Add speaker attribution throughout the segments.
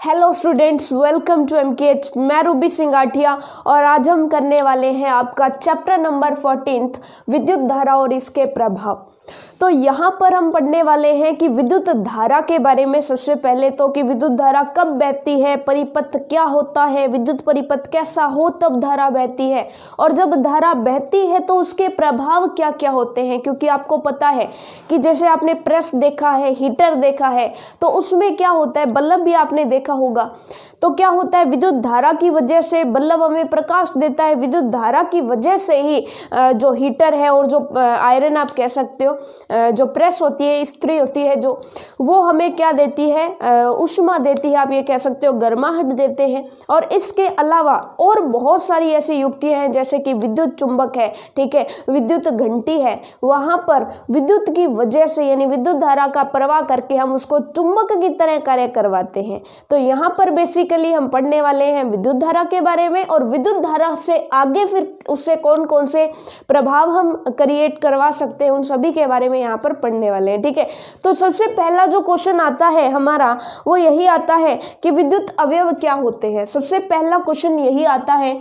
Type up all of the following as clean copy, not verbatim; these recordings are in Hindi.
Speaker 1: Hello students, welcome to MKH। मैं रूबी सिंगाठिया और आज हम करने वाले हैं आपका चैप्टर नंबर 14 विद्युत धारा और इसके प्रभाव। तो यहाँ पर हम पढ़ने वाले हैं कि विद्युत धारा के बारे में। सबसे पहले तो कि विद्युत धारा कब बहती है, परिपथ क्या होता है, विद्युत परिपथ कैसा हो तब धारा बहती है, और जब धारा बहती है तो उसके प्रभाव क्या क्या होते हैं। क्योंकि आपको पता है कि जैसे आपने प्रेस देखा है, हीटर देखा है, तो उसमें क्या होता है, बल्ब भी आपने देखा होगा, तो क्या होता है, विद्युत धारा की वजह से बल्ब हमें प्रकाश देता है। विद्युत धारा की वजह से ही जो हीटर है और जो आयरन आप कह सकते हो, जो प्रेस होती है, इस्त्री होती है, जो वो हमें क्या देती है, ऊष्मा देती है, आप ये कह सकते हो गर्माहट देते हैं। और इसके अलावा और बहुत सारी ऐसी युक्तियां हैं, जैसे कि विद्युत चुंबक है, ठीक है, विद्युत घंटी है, वहां पर विद्युत की वजह से यानी विद्युत धारा का प्रवाह करके हम उसको चुंबक की तरह कार्य करवाते हैं। तो यहाँ पर बेसिकली हम पढ़ने वाले हैं विद्युत धारा के बारे में, और विद्युत धारा से आगे फिर उससे कौन कौन से प्रभाव हम क्रिएट करवा सकते हैं, उन सभी के बारे में यहाँ पर पढ़ने वाले हैं। ठीक है, तो सबसे पहला जो क्वेश्चन आता है हमारा वो यही आता है कि विद्युत अवयव क्या होते हैं। सबसे पहला क्वेश्चन यही आता है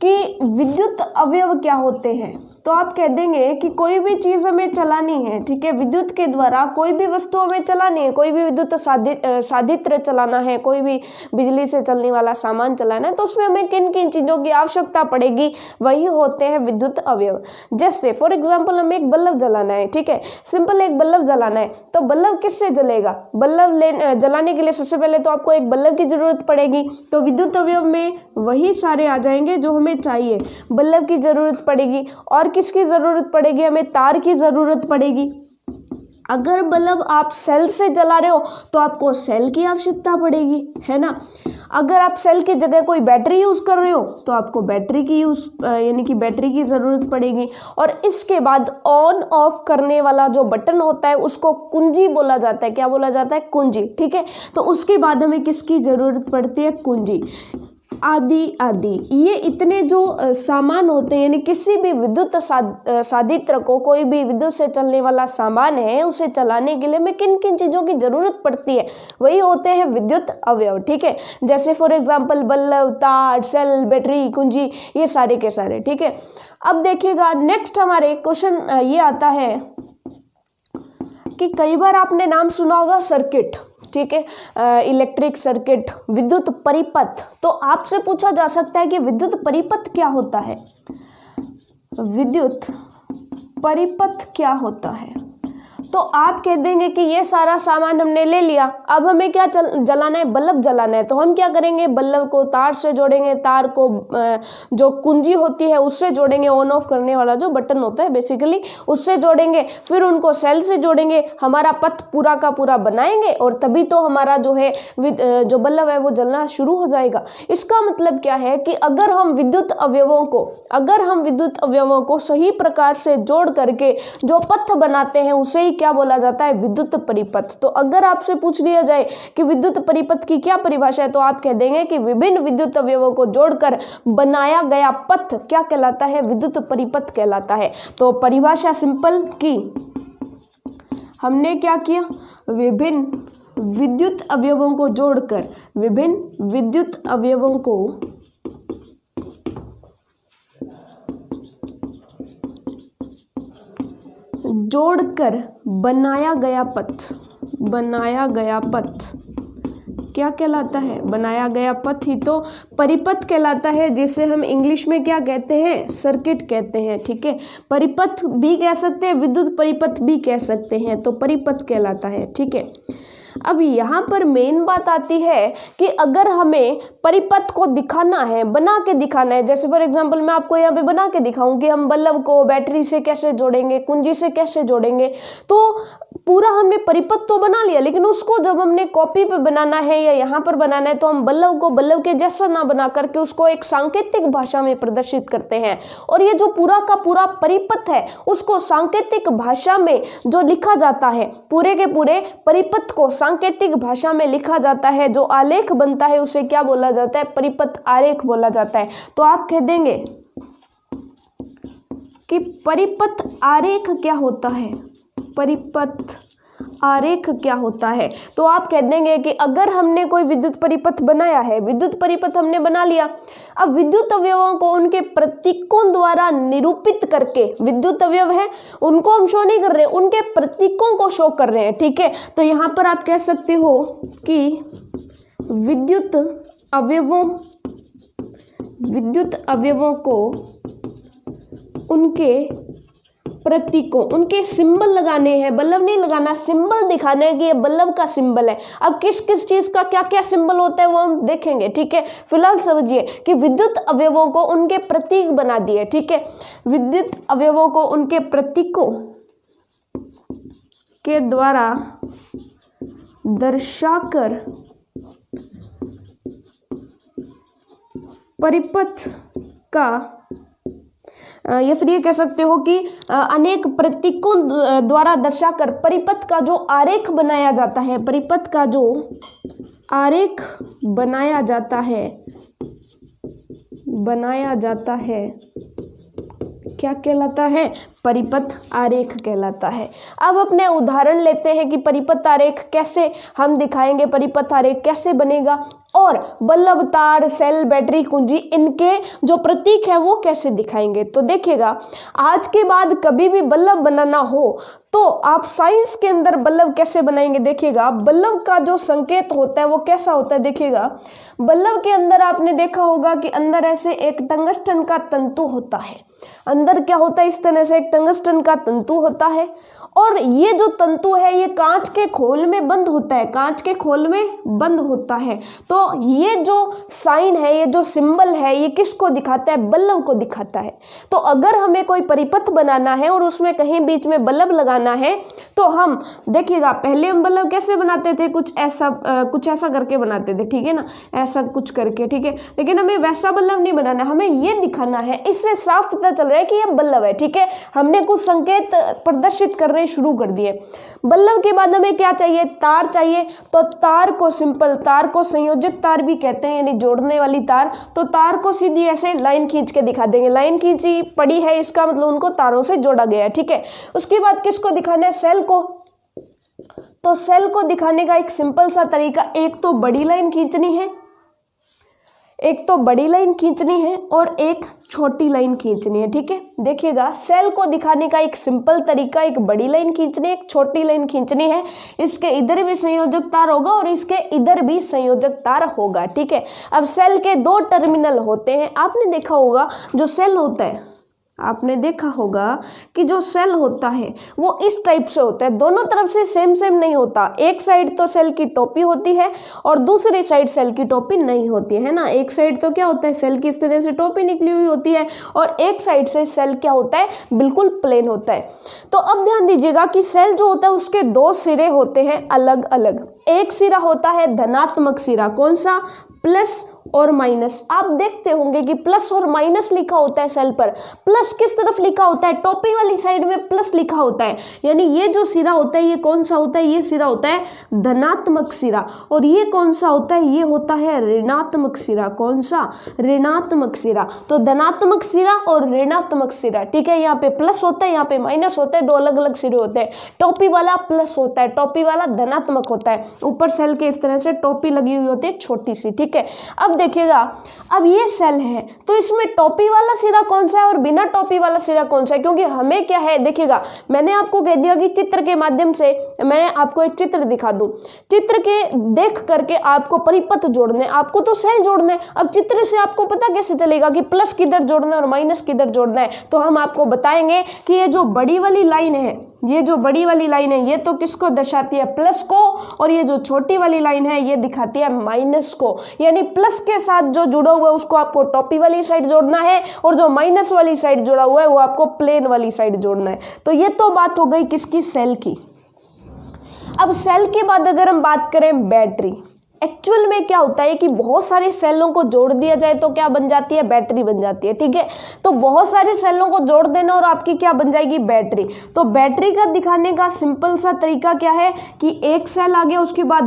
Speaker 1: कि विद्युत अवयव क्या होते हैं। तो आप कह देंगे कि कोई भी चीज़ हमें चलानी है, ठीक है, विद्युत के द्वारा कोई भी वस्तु हमें चलानी है, कोई भी विद्युत साधित्र चलाना है, कोई भी बिजली से चलने वाला सामान चलाना है, तो उसमें हमें किन किन चीज़ों की आवश्यकता पड़ेगी, वही होते हैं विद्युत अवयव। जैसे फॉर एग्जाम्पल हमें एक बल्ब जलाना है, ठीक है, सिंपल एक बल्ब जलाना है, तो बल्ब किससे जलेगा, बल्ब जलाने के लिए सबसे पहले तो आपको एक बल्ब की जरूरत पड़ेगी। तो विद्युत अवयव में वही सारे आ जाएंगे जो हमें चाहिए। बल्ब की जरूरत पड़ेगी, और किसकी जरूरत पड़ेगी, हमें तार की जरूरत पड़ेगी। अगर बल्ब आप सेल से जला रहे हो तो आपको सेल की आवश्यकता पड़ेगी, है ना। अगर आप सेल की जगह कोई बैटरी यूज कर रहे हो तो आपको बैटरी की यानी कि बैटरी की जरूरत पड़ेगी। और इसके बाद ऑन ऑफ करने वाला जो बटन होता है उसको कुंजी बोला जाता है। क्या बोला जाता है, कुंजी, ठीक है। तो उसके बाद हमें किसकी जरूरत पड़ती है, कुंजी, आदि आदि। ये इतने जो सामान होते हैं, यानी किसी भी विद्युत साधित्र को, कोई भी विद्युत से चलने वाला सामान है, उसे चलाने के लिए हमें किन किन चीज़ों की जरूरत पड़ती है, वही होते हैं विद्युत अवयव, ठीक है। जैसे फॉर एग्जांपल बल्ब, तार, सेल, बैटरी, कुंजी, ये सारे के सारे, ठीक है। अब देखिएगा नेक्स्ट हमारे क्वेश्चन ये आता है कि कई बार आपने नाम सुना होगा सर्किट, ठीक है, इलेक्ट्रिक सर्किट, विद्युत परिपथ। तो आपसे पूछा जा सकता है कि विद्युत परिपथ क्या होता है, विद्युत परिपथ क्या होता है। तो आप कह देंगे कि ये सारा सामान हमने ले लिया, अब हमें क्या जलाना है, बल्ब जलाना है। तो हम क्या करेंगे, बल्ब को तार से जोड़ेंगे, तार को जो कुंजी होती है उससे जोड़ेंगे, ऑन ऑफ करने वाला जो बटन होता है बेसिकली उससे जोड़ेंगे, फिर उनको सेल से जोड़ेंगे, हमारा पथ पूरा का पूरा बनाएंगे, और तभी तो हमारा जो है जो बल्ब है वो जलना शुरू हो जाएगा। इसका मतलब क्या है कि अगर हम विद्युत अवयवों को सही प्रकार से जोड़ करके जो पथ बनाते हैं उसे ही क्या बोला जाता है, विद्युत परिपथ। तो अगर आपसे पूछ लिया जाए कि विद्युत परिपथ की क्या परिभाषा है, तो आप कह देंगे कि विभिन्न विद्युत अवयवों को जोड़कर बनाया गया पथ क्या कहलाता है, विद्युत परिपथ कहलाता है। तो परिभाषा सिंपल की, हमने क्या किया, विभिन्न विद्युत अवयवों को जोड़कर, विभिन्न विद्युत अवयवों को जोड़कर बनाया गया पथ क्या कहलाता है, बनाया गया पथ ही तो परिपथ कहलाता है, जिसे हम इंग्लिश में क्या कहते हैं, सर्किट कहते हैं, ठीक है। परिपथ भी कह सकते हैं, विद्युत परिपथ भी कह सकते हैं, तो परिपथ कहलाता है, ठीक है। अब यहाँ पर मेन बात आती है कि अगर हमें परिपथ को दिखाना है, बना के दिखाना है, जैसे फॉर एग्जांपल मैं आपको यहाँ पे बना के दिखाऊं कि हम बल्ब को बैटरी से कैसे जोड़ेंगे, कुंजी से कैसे जोड़ेंगे, तो पूरा हमने परिपथ तो बना लिया, लेकिन उसको जब हमने कॉपी पे बनाना है या यहाँ पर बनाना है तो हम बल्ब को बल्ब के जैसा ना बना करके उसको एक सांकेतिक भाषा में प्रदर्शित करते हैं। और ये जो पूरा का पूरा परिपथ है उसको सांकेतिक भाषा में जो लिखा जाता है, पूरे के पूरे परिपथ को सांकेतिक भाषा में लिखा जाता है, जो आलेख बनता है उसे क्या बोला जाता है, परिपथ आरेख बोला जाता है। तो आप कह देंगे कि परिपथ आरेख क्या होता है, परिपथ आरेख क्या होता है? तो आप कह देंगे कि अगर हमने कोई विद्युत परिपथ बनाया है, विद्युत परिपथ हमने बना लिया, अब विद्युत अवयवों को उनके प्रतीकों द्वारा निरूपित करके, विद्युत अवयव है उनको हम शो नहीं कर रहे, उनके प्रतीकों को शो कर रहे हैं, ठीक है। तो यहाँ पर आप कह सकते हो कि विद्युत अवयवों को उनके प्रतीकों, उनके सिंबल लगाने हैं, बल्लभ नहीं लगाना, सिंबल दिखाना है कि ये बल्लभ का सिंबल है। अब किस किस चीज का क्या क्या सिंबल होता है वो हम देखेंगे, ठीक है। फिलहाल समझिए कि विद्युत अवयवों को उनके प्रतीक बना दिए, ठीक है। विद्युत अवयवों को उनके प्रतीकों के द्वारा दर्शाकर परिपथ का, या फिर ये कह सकते हो कि अनेक प्रतीकों द्वारा दर्शाकर परिपथ का जो आरेख बनाया जाता है, परिपथ का जो आरेख बनाया जाता है क्या कहलाता है? परिपथ आरेख कहलाता है। अब अपने उदाहरण लेते हैं कि परिपथ आरेख कैसे हम दिखाएंगे, परिपथ आरेख कैसे बनेगा, और बल्लभ, तार, सेल, बैटरी, कुंजी, इनके जो प्रतीक है वो कैसे दिखाएंगे। तो देखिएगा, आज के बाद कभी भी बल्लभ बनाना हो तो आप साइंस के अंदर बल्लभ कैसे बनाएंगे। देखिएगा, बल्लभ का जो संकेत होता है वो कैसा होता है। देखिएगा, बल्लभ के अंदर आपने देखा होगा कि अंदर ऐसे एक टंगस्टन का तंतु होता है, अंदर क्या होता है, इस तरह से एक टंगस्टन का तंतु होता है, और ये जो तंतु है ये कांच के खोल में बंद होता है, कांच के खोल में बंद होता है। तो ये जो साइन है, ये जो सिंबल है, ये किसको दिखाता है? बल्लभ को दिखाता है। तो अगर हमें कोई परिपथ बनाना है और उसमें कहीं बीच में बल्लभ लगाना है तो हम देखिएगा, पहले हम बल्लभ कैसे बनाते थे, कुछ ऐसा करके बनाते थे, ठीक है ना, ऐसा कुछ करके, ठीक है। लेकिन हमें वैसा बल्लभ नहीं बनाना, हमें ये दिखाना है, इससे साफ पता चल रहा है कि ये बल्लभ है, ठीक है। हमने कुछ संकेत प्रदर्शित करने शुरू कर दिए। बल्लभ के बाद हमें क्या चाहिए? तार चाहिए। तो तार को सिंपल, तार को संयोजक तार भी कहते हैं, यानी जोड़ने वाली तार। तो तार को सीधी ऐसे लाइन खींच के दिखा देंगे, लाइन खींची पड़ी है, इसका मतलब उनको तारों से जोड़ा गया है, ठीक है। उसके बाद किसको दिखाना है? सेल को। तो सेल को दिखाने का एक सिंपल सा तरीका, एक तो बड़ी लाइन खींचनी है, और एक छोटी लाइन खींचनी है, ठीक है। देखिएगा, सेल को दिखाने का एक सिंपल तरीका, एक बड़ी लाइन खींचनी है, एक छोटी लाइन खींचनी है। इसके इधर भी संयोजक तार होगा और इसके इधर भी संयोजक तार होगा, ठीक है। अब सेल के दो टर्मिनल होते हैं। आपने देखा होगा जो सेल होता है, आपने देखा होगा कि जो सेल होता है वो इस टाइप से होता है, दोनों तरफ से सेम नहीं होता। एक साइड तो सेल की टोपी होती है और दूसरी साइड सेल की टोपी नहीं होती है ना। एक साइड तो क्या होता है, सेल की इस तरह से टोपी निकली हुई होती है, और एक साइड से सेल क्या होता है, बिल्कुल प्लेन होता है। तो अब ध्यान दीजिएगा कि सेल जो होता है उसके दो सिरे होते हैं अलग अलग। एक सिरा होता है धनात्मक सिरा, कौन सा? प्लस और माइनस। आप देखते होंगे कि प्लस और माइनस लिखा होता है सेल पर। प्लस किस तरफ लिखा होता है? टोपी वाली साइड में प्लस लिखा होता है। यानी ये जो सिरा होता है ये कौन सा होता है? ये सिरा होता है धनात्मक सिरा। और ये कौन सा होता है? ये होता है ऋणात्मक सिरा। कौन सा? ऋणात्मक सिरा। तो धनात्मक सिरा और ऋणात्मक सिरा, ठीक है। यहाँ पे प्लस होता है, यहाँ पे माइनस होता है, दो अलग अलग सिरे होते हैं। टोपी वाला प्लस होता है, टोपी वाला धनात्मक होता है। ऊपर सेल के इस तरह से टोपी लगी हुई होती है छोटी सी, ठीक है। अब देखिएगा, अब ये सेल है तो इसमें टोपी वाला सिरा कौन सा है और बिना टोपी वाला सिरा कौन सा है? क्योंकि हमें क्या है, देखिएगा, मैंने आपको कह दिया कि चित्र के माध्यम से मैं आपको एक चित्र दिखा दूं, चित्र के देख करके आपको परिपथ जोड़ने, आपको तो सेल जोड़ने। अब चित्र से आपको पता कैसे चलेगा कि प्लस किधर जोड़ना है और माइनस किधर जोड़ना है? तो हम आपको बताएंगे कि ये जो बड़ी वाली लाइन है, ये जो बड़ी वाली लाइन है ये तो किसको दर्शाती है? प्लस को। और ये जो छोटी वाली लाइन है ये दिखाती है माइनस को। यानी प्लस के साथ जो जुड़ा हुआ है उसको आपको टोपी वाली साइड जोड़ना है, और जो माइनस वाली साइड जुड़ा हुआ है वो आपको प्लेन वाली साइड जोड़ना है। तो ये तो बात हो गई किसकी? सेल की। अब सेल के बाद अगर हम बात करें बैटरी, एक्चुअल में क्या होता है कि बहुत सारे सेलों को जोड़ दिया जाए तो क्या बन जाती है, बैटरी बन जाती है। ठीक है, तो बहुत सारे सेलों को जोड़ देना और आपकी क्या बन जाएगी, बैटरी। तो बैटरी का दिखाने का सिंपल सा तरीका क्या है कि एक सेल आ गया, उसके बाद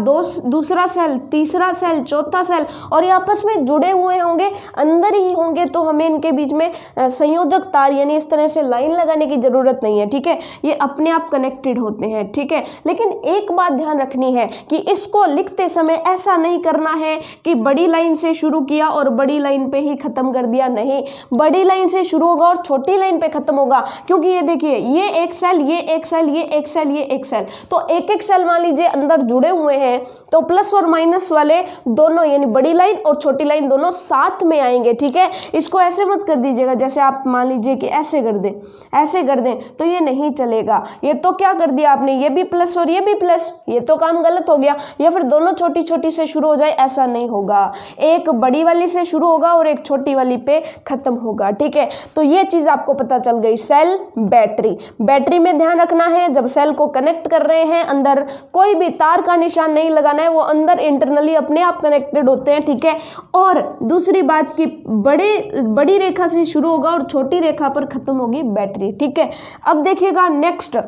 Speaker 1: दूसरा सेल, तीसरा सेल, चौथा सेल, और ये आपस में जुड़े हुए होंगे, अंदर ही होंगे, तो हमें इनके बीच में संयोजक तार यानी इस तरह से लाइन लगाने की जरूरत नहीं है। ठीक है, ये अपने आप कनेक्टेड होते हैं। ठीक है, लेकिन एक बात ध्यान रखनी है कि इसको लिखते समय ऐसा नहीं करना है कि बड़ी लाइन से शुरू किया और बड़ी लाइन पे ही खत्म कर दिया। नहीं, बड़ी लाइन से शुरू होगा और छोटी लाइन पे खत्म होगा, क्योंकि ये देखिए, ये एक सेल, ये एक सेल, ये एक सेल, ये एक सेल, तो एक एक सेल मान लीजिए अंदर जुड़े हुए हैं, तो प्लस और माइनस वाले दोनों यानी बड़ी लाइन और छोटी लाइन दोनों साथ में आएंगे। ठीक है, इसको ऐसे मत कर दीजिएगा, जैसे आप मान लीजिए कि ऐसे कर दें, ऐसे कर दें, तो ये नहीं चलेगा। ये तो क्या कर दिया आपने, ये भी प्लस और ये भी प्लस, ये तो काम गलत हो गया। या फिर दोनों छोटी छोटी से शुरू हो जाए, ऐसा नहीं होगा, एक बड़ी वाली से शुरू होगा और एक छोटी वाली पे खत्म होगा। ठीक है, तो ये चीज आपको पता चल गई, सेल, बैटरी। बैटरी में ध्यान रखना है, जब सेल को कनेक्ट कर रहे हैं, अंदर कोई भी तार का निशान नहीं लगाना है, वो अंदर इंटरनली अपने आप कनेक्टेड होते हैं। ठीक है, और दूसरी बात की बड़ी रेखा से शुरू होगा और छोटी रेखा पर खत्म होगी बैटरी। ठीक है, अब देखिएगा नेक्स्ट,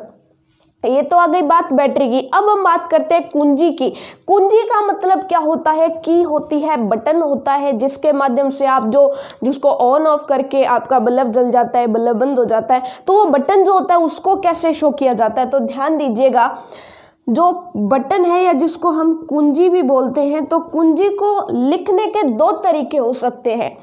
Speaker 1: ये तो आ गई बात बैटरी की। अब हम बात करते हैं कुंजी की। कुंजी का मतलब क्या होता है, की होती है, बटन होता है, जिसके माध्यम से आप जिसको ऑन ऑफ करके आपका बल्ब जल जाता है, बल्ब बंद हो जाता है, तो वो बटन जो होता है उसको कैसे शो किया जाता है। तो ध्यान दीजिएगा, जो बटन है या जिसको हम कुंजी भी बोलते हैं, तो कुंजी को लिखने के दो तरीके हो सकते हैं।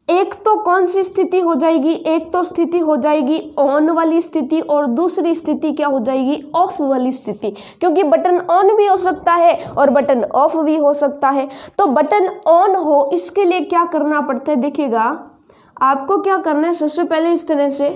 Speaker 1: एक तो कौन सी स्थिति हो जाएगी, एक तो स्थिति हो जाएगी ऑन वाली स्थिति, और दूसरी स्थिति क्या हो जाएगी, ऑफ वाली स्थिति, क्योंकि बटन ऑन भी हो सकता है और बटन ऑफ भी हो सकता है। तो बटन ऑन हो, इसके लिए क्या करना पड़ता है, देखिएगा आपको क्या करना है, सबसे पहले इस तरह से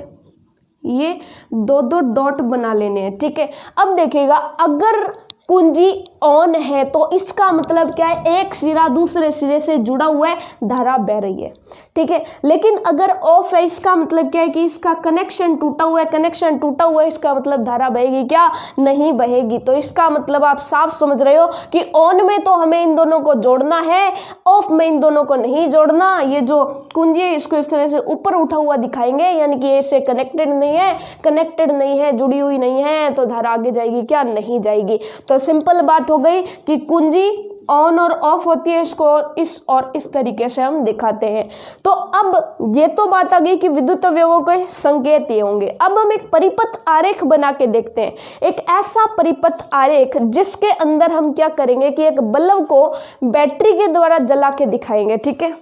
Speaker 1: ये दो दो डॉट बना लेने हैं। ठीक है, अब देखिएगा, अगर कुंजी ऑन है तो इसका मतलब क्या है, एक सिरा दूसरे सिरे से जुड़ा हुआ है, धारा बह रही है। ठीक है, लेकिन अगर ऑफ है, इसका मतलब क्या है कि इसका कनेक्शन टूटा हुआ है, कनेक्शन टूटा हुआ है, इसका मतलब धारा बहेगी क्या, नहीं बहेगी। तो इसका मतलब आप साफ समझ रहे हो कि ऑन में तो हमें इन दोनों को जोड़ना है, ऑफ में इन दोनों को नहीं जोड़ना। ये जो कुंजी है इसको इस तरह से ऊपर उठा हुआ दिखाएंगे, यानी कि इससे कनेक्टेड नहीं है, जुड़ी हुई नहीं है, तो धारा आगे जाएगी क्या, नहीं जाएगी। तो सिंपल बात हो गई कि कुंजी ऑन और ऑफ होती है, इसको इस और इस तरीके से हम दिखाते हैं। तो अब ये तो बात आ गई कि विद्युत अवयवों के संकेत ये होंगे। अब हम एक परिपथ आरेख बना के देखते हैं, एक ऐसा परिपथ आरेख जिसके अंदर हम क्या करेंगे कि एक बल्ब को बैटरी के द्वारा जला के दिखाएंगे। ठीक है,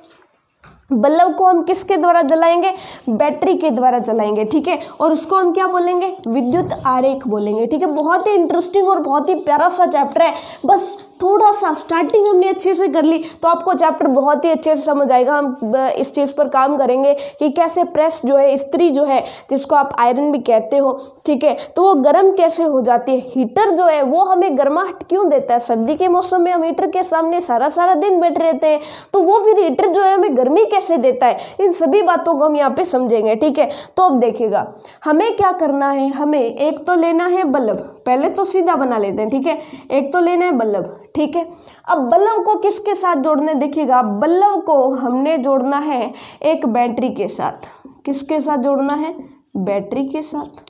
Speaker 1: बल्ब को हम किसके द्वारा जलाएंगे, बैटरी के द्वारा जलाएंगे। ठीक है, और उसको हम क्या बोलेंगे, विद्युत आरेख बोलेंगे। ठीक है, बहुत ही इंटरेस्टिंग और बहुत ही प्यारा सा चैप्टर है। बस थोड़ा सा स्टार्टिंग हमने अच्छे से कर ली तो आपको चैप्टर बहुत ही अच्छे से समझ आएगा। हम इस चीज़ पर काम करेंगे कि कैसे प्रेस जो है, इस्त्री जो है, जिसको आप आयरन भी कहते हो, ठीक है, तो वो गर्म कैसे हो जाती है। हीटर जो है वो हमें गर्माहट क्यों देता है, सर्दी के मौसम में हम हीटर के सामने सारा दिन बैठे रहते हैं, तो वो फिर हीटर जो है हमें गर्मी कैसे देता है, इन सभी बातों को हम यहाँ पे समझेंगे। ठीक है, तो अब देखिएगा हमें क्या करना है, हमें एक तो लेना है बल्ब, पहले तो सीधा बना लेते हैं। ठीक है, एक तो लेना है बल्ब। ठीक है, अब बल्ब को किसके साथ जोड़ना है, देखिएगा बल्ब को हमने जोड़ना है एक बैटरी के साथ। किसके साथ जोड़ना है, बैटरी के साथ।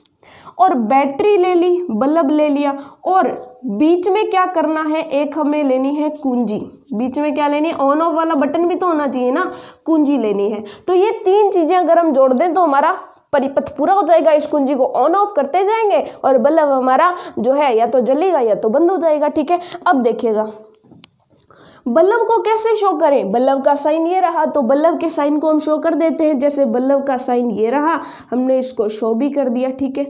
Speaker 1: और बैटरी ले ली, बल्ब ले लिया, और बीच में क्या करना है, एक हमें लेनी है कुंजी। बीच में क्या लेनी है, ऑन ऑफ वाला बटन भी तो होना चाहिए ना, कुंजी लेनी है। तो ये तीन चीजें अगर हम जोड़ दें तो हमारा परिपथ पूरा हो जाएगा। इस कुंजी को ऑन ऑफ करते जाएंगे और बल्ब हमारा जो है या तो जलेगा या तो बंद हो जाएगा। ठीक है, अब देखिएगा बल्ब को कैसे शो करें, बल्ब का साइन ये रहा तो बल्ब के साइन को हम शो कर देते हैं। जैसे बल्ब का साइन ये रहा, हमने इसको शो भी कर दिया। ठीक है,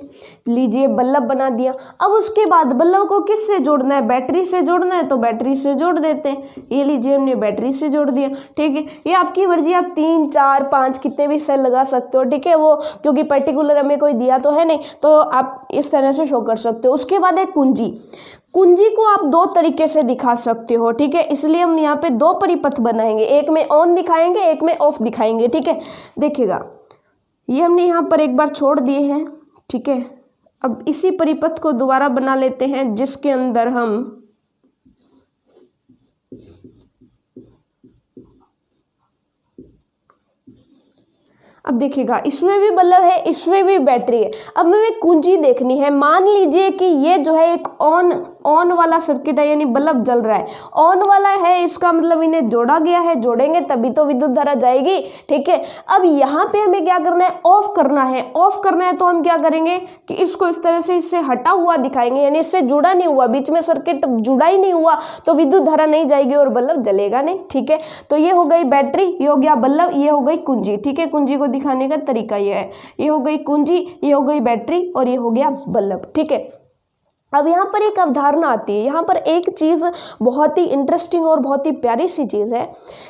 Speaker 1: लीजिए बल्ब बना दिया। अब उसके बाद बल्ब को किससे जोड़ना है, बैटरी से जोड़ना है तो बैटरी से जोड़ देते हैं। ये लीजिए हमने बैटरी से जोड़ दिया। ठीक है, ये आपकी मर्जी, आप 3 4 5 कितने भी सेल लगा सकते हो। ठीक है, वो क्योंकि पर्टिकुलर हमें कोई दिया तो है नहीं, तो आप इस तरह से शो कर सकते हो। उसके बाद एक कुंजी, कुंजी को आप दो तरीके से दिखा सकते हो। ठीक है, इसलिए हम यहाँ पे दो परिपथ बनाएंगे, एक में ऑन दिखाएंगे, एक में ऑफ दिखाएंगे। ठीक है, देखिएगा ये हमने यहाँ पर एक बार छोड़ दिए हैं। ठीक है, अब इसी परिपथ को दोबारा बना लेते हैं जिसके अंदर हम अब देखिएगा इसमें भी बल्ब है, इसमें भी बैटरी है। अब हमें कुंजी देखनी है। मान लीजिए कि ये जो है एक ऑन वाला सर्किट है, यानी बल्ब जल रहा है, ऑन वाला है, इसका मतलब इन्हें जोड़ा गया है, जोड़ेंगे तभी तो विद्युत धारा जाएगी। ठीक है, अब यहाँ पे हमें क्या करना है, ऑफ करना है। ऑफ करना है तो हम क्या करेंगे कि इसको इस तरह से इससे हटा हुआ दिखाएंगे, यानी इससे जुड़ा नहीं हुआ, बीच में सर्किट जुड़ा ही नहीं हुआ, तो विद्युत धारा नहीं जाएगी और बल्ब जलेगा नहीं। ठीक है, तो ये हो गई बैटरी, ये हो गया बल्ब, ये हो गई कुंजी। ठीक है, कुंजी को दिखाने का तरीका ये है, ये हो गई कुंजी, ये हो गई बैटरी और ये हो गया बल्ब। ठीक है, अब यहाँ पर एक अवधारणा आती है। यहाँ पर एक चीज़ बहुत ही इंटरेस्टिंग और बहुत ही प्यारी सी चीज़ है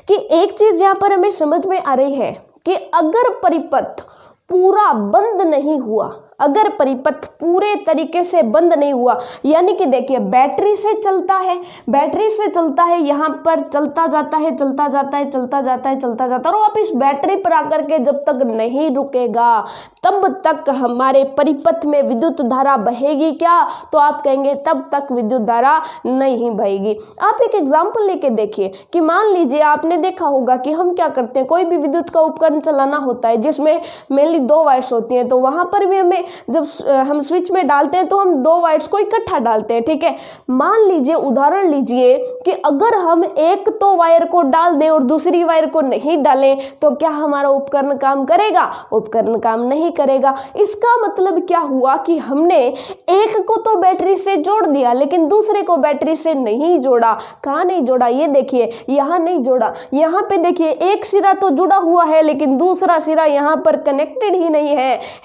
Speaker 1: कि एक चीज़ यहाँ पर हमें समझ में आ रही है कि अगर परिपथ पूरा बंद नहीं हुआ, अगर परिपथ पूरे तरीके से बंद नहीं हुआ, यानी कि देखिए बैटरी से चलता है, बैटरी से चलता है, यहाँ पर चलता जाता है, चलता जाता है, चलता जाता है, चलता जाता है, और वापिस बैटरी पर आकर के जब तक नहीं रुकेगा तब तक हमारे परिपथ में विद्युत धारा बहेगी क्या? तो आप कहेंगे तब तक विद्युत धारा नहीं बहेगी। आप एक एग्जाम्पल लेके देखिए कि मान लीजिए आपने देखा होगा कि हम क्या करते हैं, कोई भी विद्युत का उपकरण चलाना होता है जिसमें मेनली 2 वायर्स होती हैं, तो वहां पर भी हमें जब हम स्विच में डालते हैं तो हम 2 वायर्स को इकट्ठा डालते हैं। ठीक है, मान लीजिए, उदाहरण लीजिए कि अगर हम एक तो वायर को डाल दें और दूसरी वायर को नहीं डालें तो क्या हमारा उपकरण काम करेगा? उपकरण काम नहीं करेगा। इसका मतलब क्या हुआ कि हमने एक को तो बैटरी से जोड़ दिया लेकिन दूसरे को बैटरी से नहीं जोड़ा। कहाँ नहीं जोड़ा? ये देखिए, यहाँ नहीं जोड़ा। यहाँ पे देखिए एक सिरा तो जुड़ा हुआ है लेकिन दूसरा सिरा यहाँ पर कनेक्टेड ही नहीं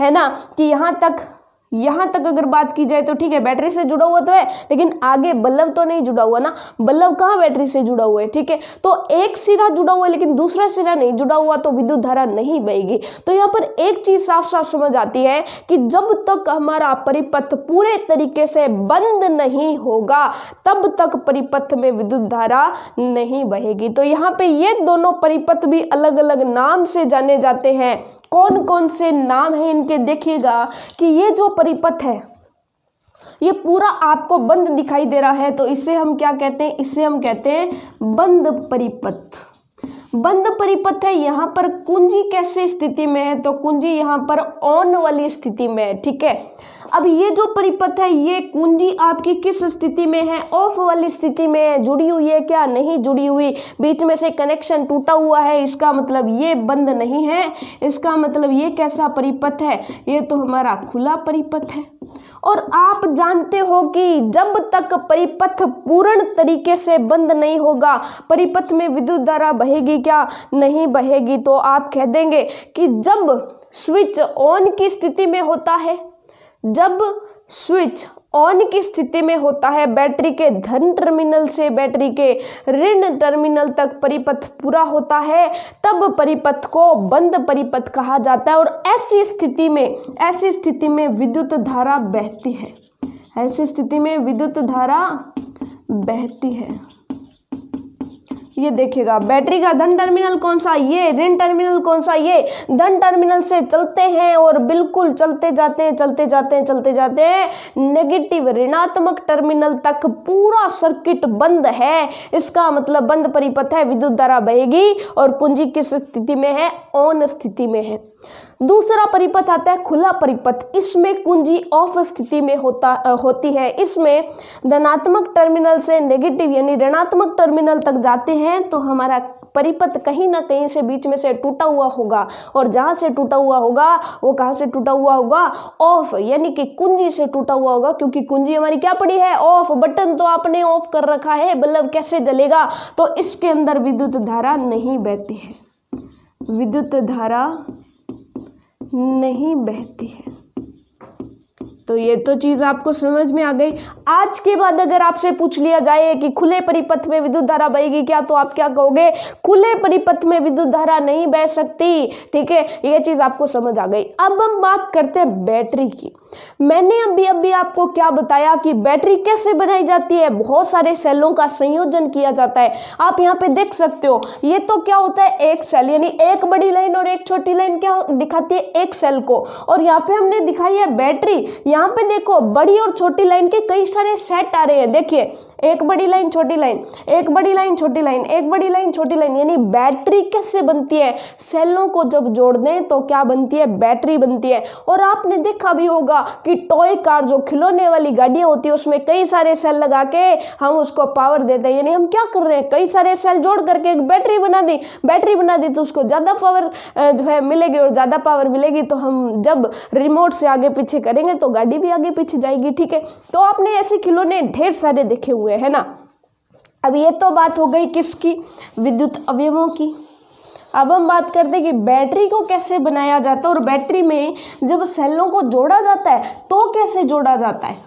Speaker 1: है ना, कि यहाँ तक अगर बात की जाए तो ठीक है, बैटरी से जुड़ा हुआ तो है लेकिन आगे बल्ब तो नहीं जुड़ा हुआ ना, बल्ब कहाँ बैटरी से जुड़ा हुआ है। ठीक है, तो एक सिरा जुड़ा हुआ है लेकिन दूसरा सिरा नहीं जुड़ा हुआ तो विद्युत धारा नहीं बहेगी। तो यहाँ पर एक चीज साफ साफ समझ आती है कि जब तक हमारा परिपथ पूरे तरीके से बंद नहीं होगा तब तक परिपथ में विद्युत धारा नहीं बहेगी। तो यहाँ पे ये दोनों परिपथ भी अलग अलग नाम से जाने जाते हैं। कौन कौन से नाम है इनके? देखिएगा कि ये जो परिपथ है ये पूरा आपको बंद दिखाई दे रहा है तो इसे हम क्या कहते हैं? इसे हम कहते हैं बंद परिपथ। बंद परिपथ है। यहाँ पर कुंजी कैसे स्थिति में है? तो कुंजी यहाँ पर ऑन वाली स्थिति में है। ठीक है, अब ये जो परिपथ है ये कुंजी आपकी किस स्थिति में है? ऑफ वाली स्थिति में है। जुड़ी हुई है क्या? नहीं जुड़ी हुई, बीच में से कनेक्शन टूटा हुआ है, इसका मतलब ये बंद नहीं है। इसका मतलब ये कैसा परिपथ है? ये तो हमारा खुला परिपथ है। और आप जानते हो कि जब तक परिपथ पूर्ण तरीके से बंद नहीं होगा परिपथ में विद्युत धारा बहेगी क्या? नहीं बहेगी। तो आप कह देंगे कि जब स्विच ऑन की स्थिति में होता है, जब स्विच ऑन की स्थिति में होता है, बैटरी के धन टर्मिनल से बैटरी के ऋण टर्मिनल तक परिपथ पूरा होता है, तब परिपथ को बंद परिपथ कहा जाता है। और ऐसी स्थिति में विद्युत धारा बहती है। ऐसी स्थिति में विद्युत धारा बहती है। ये देखिएगा बैटरी का धन टर्मिनल कौन सा? ये। ऋण टर्मिनल कौन सा? ये। धन टर्मिनल से चलते हैं और बिल्कुल चलते जाते हैं नेगेटिव ऋणात्मक टर्मिनल तक पूरा सर्किट बंद है। इसका मतलब बंद परिपथ है, विद्युत धारा बहेगी। और कुंजी किस स्थिति में है? ऑन स्थिति में है। दूसरा परिपथ आता है खुला परिपथ। इसमें कुंजी ऑफ स्थिति में होती है। इसमें धनात्मक टर्मिनल से नेगेटिव यानी ऋणात्मक टर्मिनल तक जाते हैं तो हमारा परिपथ कहीं ना कहीं से बीच में से टूटा हुआ होगा। और जहां से टूटा हुआ होगा वो कहां से टूटा हुआ होगा? ऑफ, यानी कि कुंजी से टूटा हुआ होगा, क्योंकि कुंजी हमारी क्या पड़ी है? ऑफ। बटन तो आपने ऑफ कर रखा है, बल्ब कैसे जलेगा? तो इसके अंदर विद्युत धारा नहीं बहती है, विद्युत धारा नहीं बहती है। तो ये तो चीज आपको समझ में आ गई। आज के बाद अगर आपसे पूछ लिया जाए कि खुले परिपथ में विद्युत धारा बहेगी क्या, तो आप क्या कहोगे? खुले परिपथ में विद्युत धारा नहीं बह सकती। ठीक है, ये चीज आपको समझ आ गई। अब हम बात करते हैं बैटरी की। मैंने अभी आपको क्या बताया कि बैटरी कैसे बनाई जाती है? बहुत सारे सेलों का संयोजन किया जाता है। आप यहाँ पे देख सकते हो, ये तो क्या होता है? एक सेल, यानी एक बड़ी लाइन और एक छोटी लाइन क्या दिखाती है? एक सेल को। और यहाँ पे हमने दिखाई है बैटरी। यहाँ पे देखो बड़ी और छोटी लाइन के कई सारे सेट आ रहे हैं। देखिए एक बड़ी लाइन छोटी लाइन, एक बड़ी लाइन छोटी लाइन, एक बड़ी लाइन छोटी लाइन, यानी बैटरी कैसे बनती है, सेलों को जब जोड़ दें तो क्या बनती है, बैटरी बनती है। और आपने देखा भी होगा कि टॉय कार जो खिलौने वाली गाड़ियां होती है उसमें कई सारे सेल लगा के हम उसको पावर देते हैं, यानी हम क्या कर रहे हैं, कई सारे सेल जोड़ करके एक बैटरी बना दी तो उसको ज़्यादा पावर जो है मिलेगी, और ज़्यादा पावर मिलेगी तो हम जब रिमोट से आगे पीछे करेंगे तो गाड़ी भी आगे पीछे जाएगी। ठीक है, तो आपने ऐसे खिलौने ढेर सारे देखे हुए है ना। अब ये तो बात हो गई किसकी, विद्युत अवयवों की। अब हम बात करते हैं कि बैटरी को कैसे बनाया जाता है, और बैटरी में जब सेलों को जोड़ा जाता है तो कैसे जोड़ा जाता है।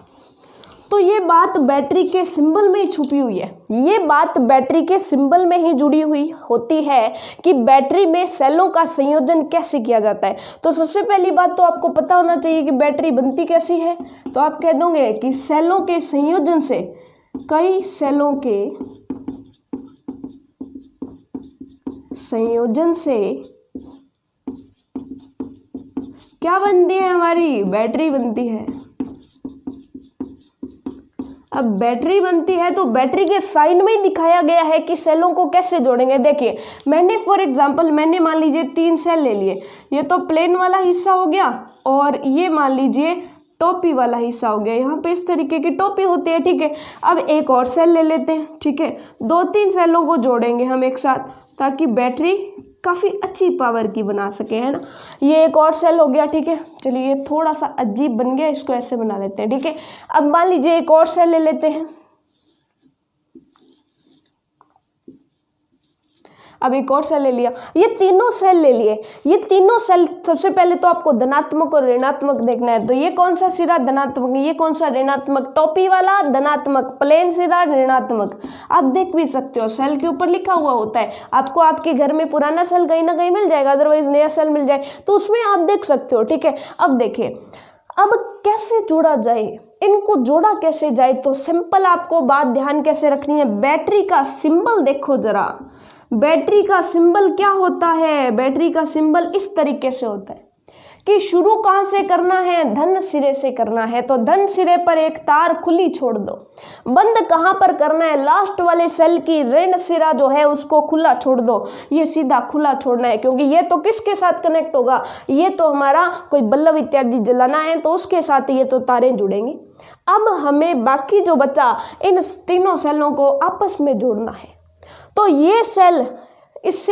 Speaker 1: तो ये बात बैटरी के सिंबल में ही छुपी हुई है, ये बात बैटरी के सिंबल में ही जुड़ी हुई होती है कि बैटरी में सेलों का संयोजन कैसे किया जाता है। तो सबसे पहली बात तो आपको पता होना चाहिए कि बैटरी बनती कैसी है। तो आप कह दोगे कि सेलों के संयोजन से, कई सेलों के संयोजन से क्या बनती है, हमारी बैटरी बनती है। अब बैटरी बनती है तो बैटरी के साइन में ही दिखाया गया है कि सेलों को कैसे जोड़ेंगे। देखिए मैंने फॉर एग्जांपल मैंने मान लीजिए 3 सेल ले लिए, ये तो प्लेन वाला हिस्सा हो गया और ये मान लीजिए टोपी वाला हिस्सा हो गया। यहाँ पे इस तरीके की टोपी होती है। ठीक है, अब एक और सेल ले लेते हैं। ठीक है, 2-3 सेलों को जोड़ेंगे हम एक साथ ताकि बैटरी काफ़ी अच्छी पावर की बना सके, है ना। ये एक और सेल हो गया। ठीक है, चलिए ये थोड़ा सा अजीब बन गया, इसको ऐसे बना लेते हैं। ठीक है, अब मान लीजिए एक और सेल ले लेते हैं। अब एक और सेल ले लिया, ये तीनों सेल ले लिए। ये तीनों सेल सबसे पहले तो आपको धनात्मक और ऋणात्मक देखना है। तो ये कौन सा सिरा धनात्मक, ये कौन सा ऋणात्मक, टोपी वाला धनात्मक, प्लेन सिरा ऋणात्मक। आप देख भी सकते हो सेल के ऊपर लिखा हुआ होता है। आपको आपके घर में पुराना सेल कहीं ना कहीं मिल जाएगा, अदरवाइज नया सेल मिल जाए तो उसमें आप देख सकते हो। ठीक है, अब देखिए अब कैसे जोड़ा जाए, इनको जोड़ा कैसे जाए। तो सिंपल आपको बात ध्यान कैसे रखनी है, बैटरी का सिंबल देखो जरा। बैटरी का सिंबल क्या होता है, बैटरी का सिंबल इस तरीके से होता है कि शुरू कहाँ से करना है, धन सिरे से करना है तो धन सिरे पर एक तार खुली छोड़ दो। बंद कहाँ पर करना है, लास्ट वाले सेल की ऋण सिरा जो है उसको खुला छोड़ दो। ये सीधा खुला छोड़ना है क्योंकि ये तो किसके साथ कनेक्ट होगा, ये तो हमारा कोई बल्ब इत्यादि जलाना है तो उसके साथ ये तो तारें जुड़ेंगी। अब हमें बाकी जो बचा इन तीनों सेलों को आपस में जोड़ना है। तो ये सेल इस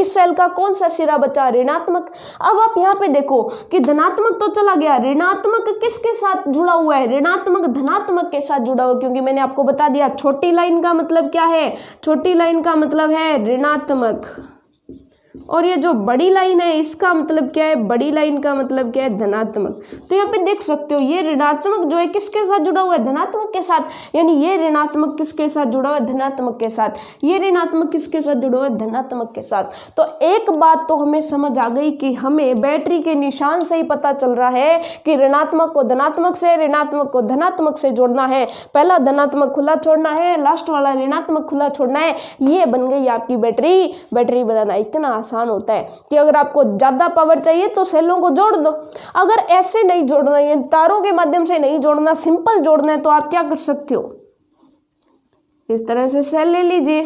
Speaker 1: सेल का कौन सा सिरा बचा, ऋणात्मक। अब आप यहाँ पे देखो कि धनात्मक तो चला गया, ऋणात्मक किसके साथ जुड़ा हुआ है, ऋणात्मक धनात्मक के साथ जुड़ा हुआ, क्योंकि मैंने आपको बता दिया छोटी लाइन का मतलब क्या है, छोटी लाइन का मतलब है ऋणात्मक, और ये जो बड़ी लाइन है इसका मतलब क्या है, बड़ी लाइन का मतलब क्या है, धनात्मक। तो यहाँ पे देख सकते हो ये ऋणात्मक जो है किसके साथ जुड़ा हुआ है, धनात्मक के साथ, यानी ये ऋणात्मक किसके साथ जुड़ा हुआ है, धनात्मक के साथ, ये ऋणात्मक किसके साथ जुड़ा हुआ है, धनात्मक के साथ। तो एक बात तो हमें समझ आ गई कि हमें बैटरी के निशान से ही पता चल रहा है कि ऋणात्मक को धनात्मक से, ऋणात्मक को धनात्मक से जोड़ना है। पहला धनात्मक खुला छोड़ना है, लास्ट वाला ऋणात्मक खुला छोड़ना है। ये बन गई आपकी बैटरी। बैटरी बनाना इतना आसान होता है कि अगर आपको ज्यादा पावर चाहिए तो सेलों को जोड़ दो। अगर ऐसे नहीं जोड़ना है, तारों के माध्यम से नहीं जोड़ना, सिंपल जोड़ना है तो आप क्या कर सकते हो, इस तरह से सेल ले लीजिए।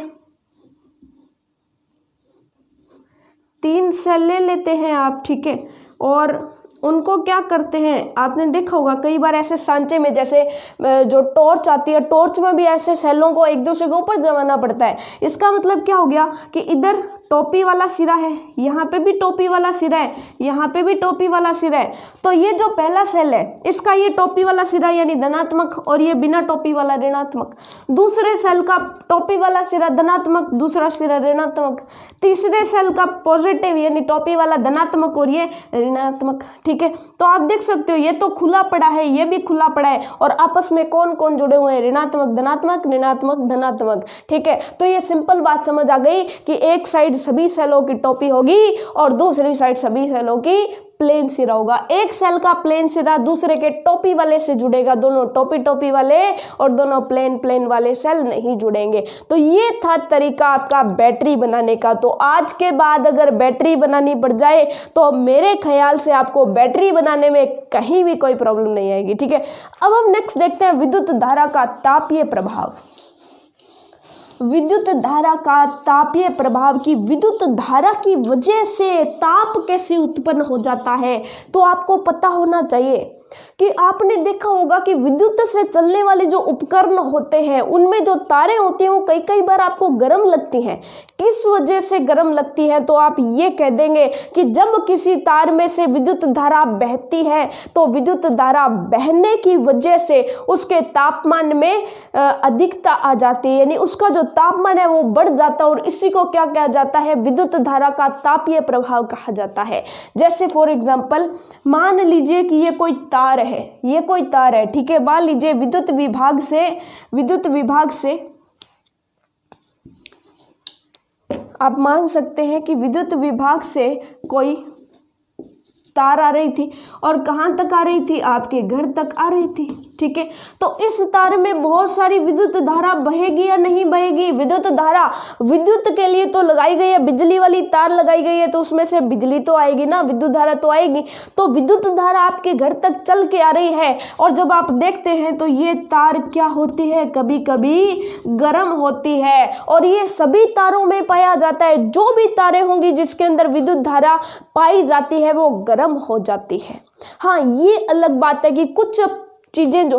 Speaker 1: 3 सेल ले लेते हैं आप। ठीक है, और उनको क्या करते हैं, आपने देखा होगा कई बार ऐसे सांचे में, जैसे जो टॉर्च आती है, टॉर्च में भी ऐसे सेलों को एक दूसरे के ऊपर जमाना पड़ता है। इसका मतलब क्या हो गया कि इधर टोपी वाला सिरा है, यहाँ पे भी टोपी वाला सिरा है, यहाँ पे भी टोपी वाला सिरा है। तो ये जो पहला सेल है इसका ये टोपी वाला सिरा यानी धनात्मक, और ये बिना टोपी वाला ऋणात्मक। दूसरे सेल का टोपी वाला सिरा धनात्मक, दूसरा सिरा ऋणात्मक। तीसरे सेल का पॉजिटिव यानी टोपी वाला धनात्मक और ये ऋणात्मक। ठीक है, तो आप देख सकते हो ये तो खुला पड़ा है, ये भी खुला पड़ा है, और आपस में कौन कौन जुड़े हुए हैं, ऋणात्मक धनात्मक, ऋणात्मक धनात्मक। ठीक है, तो ये सिंपल बात समझ आ गई कि एक साइड सभी सेलों की टोपी होगी और दूसरी साइड सभी सेलों की प्लेन सिरा होगा। एक सेल का प्लेन सिरा दूसरे के टोपी वाले से जुड़ेगा, दोनों टोपी वाले और दोनों प्लेन वाले सेल नहीं जुड़ेंगे। तो ये था तरीका आपका बैटरी बनाने का। तो आज के बाद अगर बैटरी बनानी पड़ जाए तो मेरे ख्याल से आपको बैटरी बनाने में कहीं भी कोई प्रॉब्लम नहीं आएगी। ठीक है, अब हम नेक्स्ट देखते हैं विद्युत धारा का तापीय प्रभाव। विद्युत धारा का तापीय प्रभाव की विद्युत धारा की वजह से ताप कैसे उत्पन्न हो जाता है, तो आपको पता होना चाहिए कि आपने देखा होगा कि विद्युत से चलने वाले जो उपकरण होते हैं उनमें जो तारें होती हैं वो कई बार आपको गर्म लगती हैं। किस वजह से गर्म लगती है, तो आप ये कह देंगे कि जब किसी तार में से विद्युत धारा बहती है तो विद्युत धारा बहने की वजह से उसके तापमान में अधिकता आ जाती है, यानी उसका जो तापमान है वो बढ़ जाता है और इसी को क्या कहा जाता है, विद्युत धारा का तापीय प्रभाव कहा जाता है। जैसे फॉर एग्जाम्पल मान लीजिए कि ये कोई तार है, ठीक है, मान लीजिए विद्युत विभाग से आप मान सकते हैं कि विद्युत विभाग से कोई तार आ रही थी और कहाँ तक आ रही थी, आपके घर तक आ रही थी। ठीक है, तो इस तार में बहुत सारी विद्युत धारा बहेगी या नहीं बहेगी। विद्युत धारा विद्युत के लिए तो लगाई गई है, बिजली वाली तार लगाई गई है तो उसमें से बिजली तो आएगी ना, विद्युत धारा तो आएगी। तो विद्युत धारा आपके घर तक चल के आ रही है और जब आप देखते हैं तो ये तार क्या होती है, कभी कभी गर्म होती है और ये सभी तारों में पाया जाता है। जो भी तारें होंगी जिसके अंदर विद्युत धारा पाई जाती है वो गर्म हो जाती है। हाँ, ये अलग बात है कि कुछ चीजें जो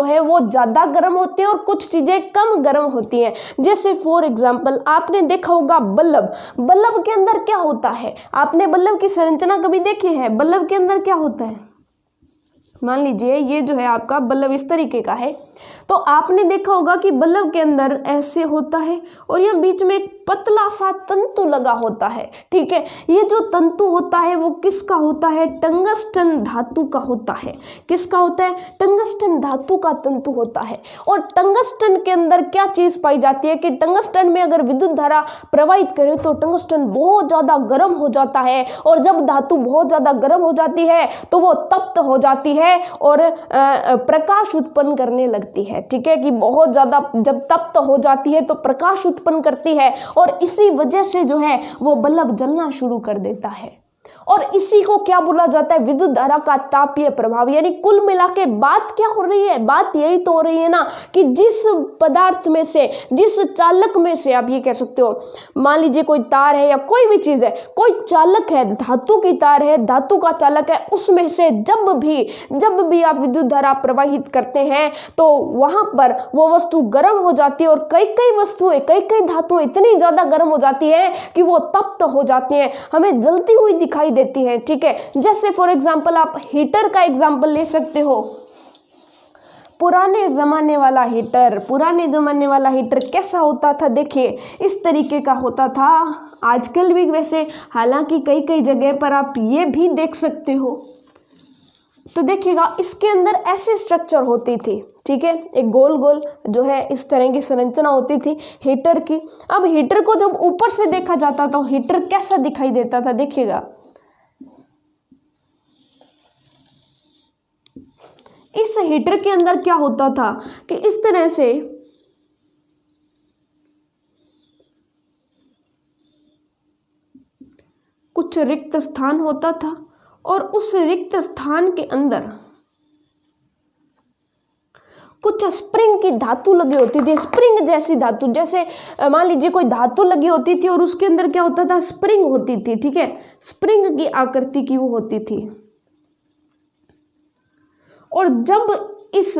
Speaker 1: है वो ज्यादा गर्म होती हैं और कुछ चीजें कम गर्म होती हैं। जैसे फॉर एग्जांपल आपने देखा होगा बल्ब के अंदर क्या होता है, आपने बल्ब की संरचना कभी देखी है? बल्ब के अंदर क्या होता है, मान लीजिए ये जो है आपका बल्ब इस तरीके का है, तो आपने देखा होगा कि बल्ब के अंदर ऐसे होता है और यह बीच में एक पतला सा तंतु लगा होता है। ठीक है, ये जो तंतु होता है वो किसका होता है, टंगस्टन धातु का होता है। किसका होता है, टंगस्टन धातु का तंतु होता है। और टंगस्टन के अंदर क्या चीज पाई जाती है कि टंगस्टन में अगर विद्युत धारा प्रवाहित करे तो टंगस्टन बहुत ज्यादा गर्म हो जाता है और जब धातु बहुत ज्यादा गर्म हो जाती है तो वो तप्त हो जाती है और प्रकाश उत्पन्न करने लगती है। ठीक है, कि बहुत ज्यादा जब तप्त हो जाती है तो प्रकाश उत्पन्न करती है और इसी वजह से जो है वो बल्ब जलना शुरू कर देता है और इसी को क्या बोला जाता है, विद्युत धारा का तापीय प्रभाव। यानी कुल मिला के बात क्या हो रही है, बात यही तो हो रही है ना कि जिस पदार्थ में से, जिस चालक में से, आप ये कह सकते हो, मान लीजिए कोई तार है या कोई भी चीज है, कोई चालक है, धातु की तार है, धातु का चालक है, उसमें से जब भी आप विद्युत धारा प्रवाहित करते हैं तो वहां पर वो वस्तु गर्म हो जाती है और कई धातुएं इतनी ज्यादा गर्म हो जाती है कि वो तप्त हो जाती हैं, हमें जलती हुई दिखाई देती है। ठीक है, जैसे फॉर एग्जांपल आप हीटर का एग्जांपल ले सकते हो। पुराने जमाने वाला हीटर कैसा होता था, देखिए इस तरीके का होता था। आजकल भी वैसे हालांकि कई जगह पर आप ये भी देख सकते हो। तो देखिएगा इसके अंदर ऐसे स्ट्रक्चर होती थी। ठीक है, एक गोल जो है इस तरह की संरचना होती थी हीटर की। अब हीटर को जब ऊपर से देखा जाता तो हीटर कैसा दिखाई देता था, देखिएगा इस हीटर के अंदर क्या होता था कि इस तरह से कुछ रिक्त स्थान होता था और उस रिक्त स्थान के अंदर कुछ स्प्रिंग की धातु लगी होती थी, स्प्रिंग जैसी धातु, जैसे मान लीजिए कोई धातु लगी होती थी और उसके अंदर क्या होता था, स्प्रिंग होती थी। ठीक है, स्प्रिंग की आकृति की वो होती थी और जब इस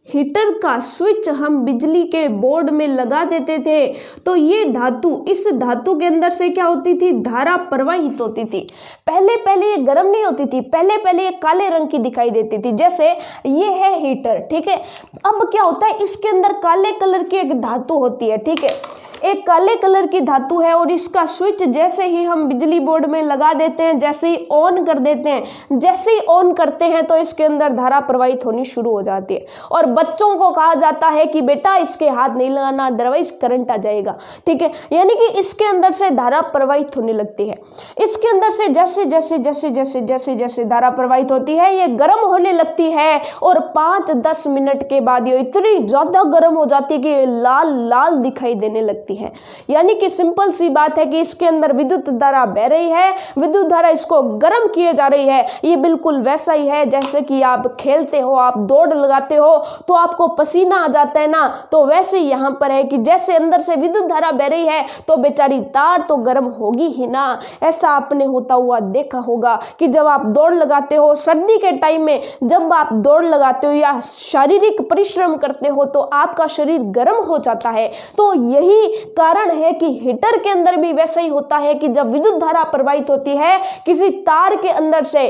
Speaker 1: हीटर का स्विच हम बिजली के बोर्ड में लगा देते थे तो ये धातु, इस धातु के अंदर से क्या होती थी, धारा प्रवाहित होती थी। पहले ये गर्म नहीं होती थी, पहले ये काले रंग की दिखाई देती थी। जैसे ये है हीटर, ठीक है, अब क्या होता है, इसके अंदर काले कलर की एक धातु होती है। ठीक है, एक काले कलर की धातु है और इसका स्विच जैसे ही हम बिजली बोर्ड में लगा देते हैं, जैसे ही ऑन कर देते हैं, जैसे ही ऑन करते हैं तो इसके अंदर धारा प्रवाहित होनी शुरू हो जाती है। और बच्चों को कहा जाता है कि बेटा इसके हाथ नहीं लगाना, अदरवाइज करंट आ जाएगा, ठीक है। यानी कि इसके अंदर से धारा प्रवाहित होने लगती है। इसके अंदर से जैसे जैसे जैसे जैसे जैसे जैसे धारा प्रवाहित होती है ये गर्म होने लगती है और 5-10 मिनट के बाद ये इतनी ज्यादा गर्म हो जाती है कि लाल लाल दिखाई देने लगती है। यानी कि सिंपल सी बात है कि इसके अंदर विद्युत धारा बह रही है, विद्युत धारा इसको गर्म किए जा रही है। ये बिल्कुल वैसा ही है जैसे कि आप खेलते हो, आप दौड़ लगाते हो तो आपको पसीना आ जाता है ना, तो वैसे यहाँ पर है कि जैसे अंदर से विद्युत धारा बह रही है तो बेचारी तार तो गर्म होगी ही ना। ऐसा आपने होता हुआ देखा होगा कि जब आप दौड़ लगाते हो सर्दी के टाइम में, जब आप दौड़ लगाते हो या शारीरिक परिश्रम करते हो तो आपका शरीर गर्म हो जाता है। तो यही कारण है कि हीटर के अंदर भी वैसा ही होता है कि जब विद्युत धारा प्रवाहित होती है किसी तार के अंदर से